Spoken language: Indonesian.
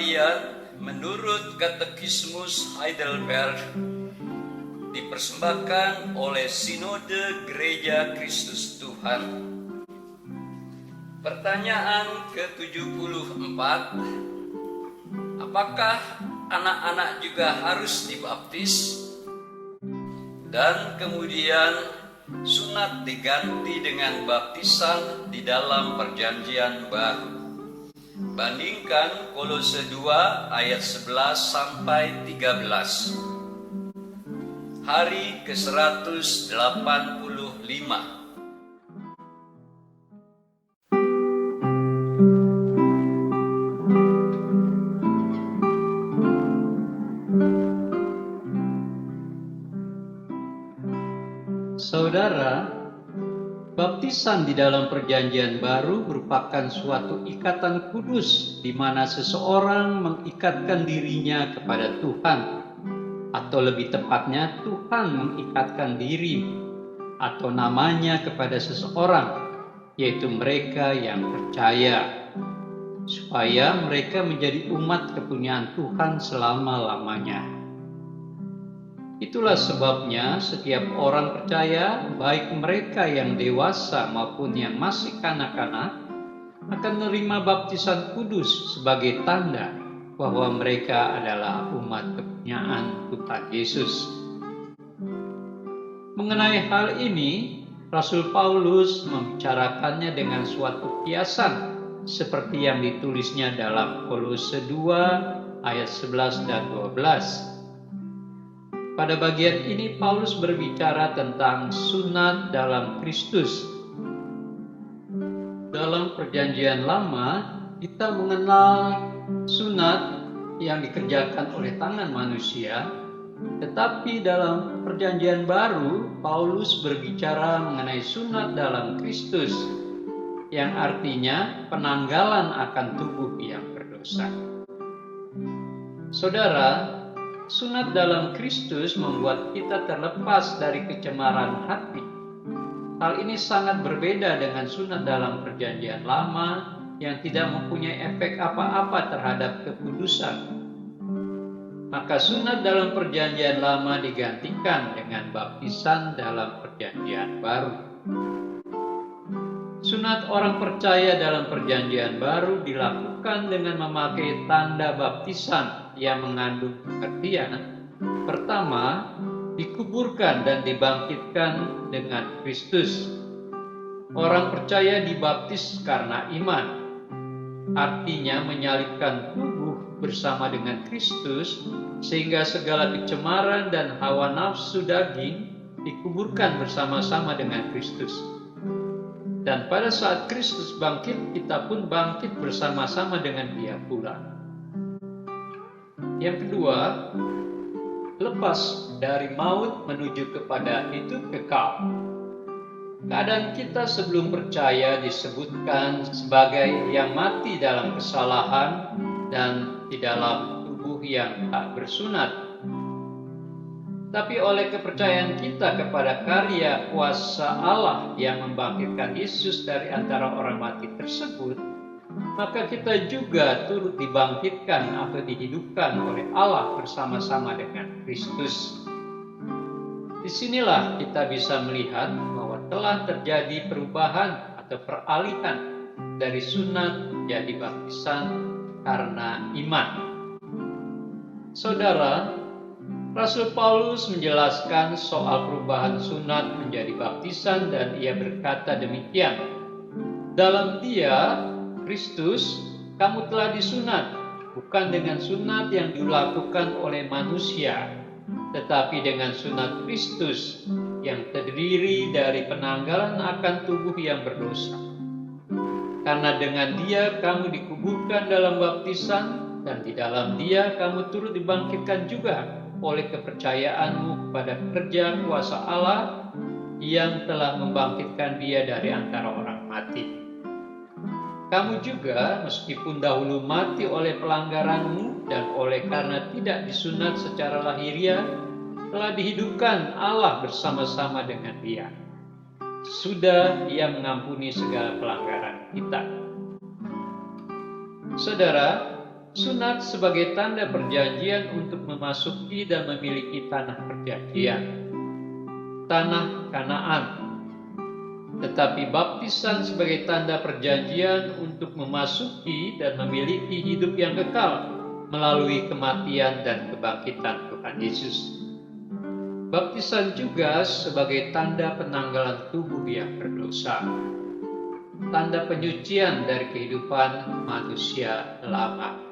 sekalian, menurut Katekismus Heidelberg, dipersembahkan oleh Sinode Gereja Kristus Tuhan. Pertanyaan ke-74, apakah anak-anak juga harus dibaptis? Dan kemudian sunat diganti dengan baptisan di dalam Perjanjian Baru. Bandingkan Kolose 2 ayat 11 sampai 13. Hari ke-185. Saudara, baptisan di dalam Perjanjian Baru merupakan suatu ikatan kudus di mana seseorang mengikatkan dirinya kepada Tuhan, atau lebih tepatnya Tuhan mengikatkan diri atau namanya kepada seseorang, yaitu mereka yang percaya, supaya mereka menjadi umat kepunyaan Tuhan selama-lamanya. Itulah sebabnya setiap orang percaya, baik mereka yang dewasa maupun yang masih kanak-kanak, akan menerima baptisan kudus sebagai tanda bahwa mereka adalah umat kepunyaan Tuhan Yesus. Mengenai hal ini, Rasul Paulus membicarakannya dengan suatu kiasan seperti yang ditulisnya dalam Kolose 2 ayat 11 dan 12. Pada bagian ini Paulus berbicara tentang sunat dalam Kristus. Dalam Perjanjian Lama, kita mengenal sunat yang dikerjakan oleh tangan manusia, tetapi dalam Perjanjian Baru, Paulus berbicara mengenai sunat dalam Kristus, yang artinya penanggalan akan tubuh yang berdosa. Saudara, sunat dalam Kristus membuat kita terlepas dari kecemaran hati. Hal ini sangat berbeda dengan sunat dalam Perjanjian Lama yang tidak mempunyai efek apa-apa terhadap kekudusan. Maka sunat dalam Perjanjian Lama digantikan dengan baptisan dalam Perjanjian Baru. Sunat orang percaya dalam Perjanjian Baru dilakukan dengan memakai tanda baptisan yang mengandung pengertian. Pertama, dikuburkan dan dibangkitkan dengan Kristus. Orang percaya dibaptis karena iman, artinya menyalibkan tubuh bersama dengan Kristus, sehingga segala kecemaran dan hawa nafsu daging dikuburkan bersama-sama dengan Kristus. Dan pada saat Kristus bangkit, kita pun bangkit bersama-sama dengan Dia pula. Yang kedua, lepas dari maut menuju kepada hidup kekal. Keadaan kita sebelum percaya disebutkan sebagai yang mati dalam kesalahan dan di dalam tubuh yang tak bersunat. Tapi oleh kepercayaan kita kepada karya kuasa Allah yang membangkitkan Yesus dari antara orang mati tersebut, maka kita juga turut dibangkitkan atau dihidupkan oleh Allah bersama-sama dengan Kristus. Disinilah kita bisa melihat bahwa telah terjadi perubahan atau peralihan dari sunat menjadi baptisan karena iman. Saudara, Rasul Paulus menjelaskan soal perubahan sunat menjadi baptisan dan ia berkata demikian. Dalam Dia, Kristus, kamu telah disunat, bukan dengan sunat yang dilakukan oleh manusia, tetapi dengan sunat Kristus yang terdiri dari penanggalan akan tubuh yang berdosa. Karena dengan Dia kamu dikuburkan dalam baptisan, dan di dalam Dia kamu turut dibangkitkan juga oleh kepercayaanmu kepada kerja kuasa Allah yang telah membangkitkan Dia dari antara orang mati. Kamu juga, meskipun dahulu mati oleh pelanggaranmu dan oleh karena tidak disunat secara lahiriah, telah dihidupkan Allah bersama-sama dengan Dia. Sudah Dia mengampuni segala pelanggaran kita. Saudara, Sunat sebagai tanda perjanjian untuk memasuki dan memiliki tanah perjanjian, tanah Kanaan. Tetapi baptisan sebagai tanda perjanjian untuk memasuki dan memiliki hidup yang kekal melalui kematian dan kebangkitan Tuhan Yesus. Baptisan juga sebagai tanda penanggalan tubuh yang berdosa, tanda penyucian dari kehidupan manusia lama.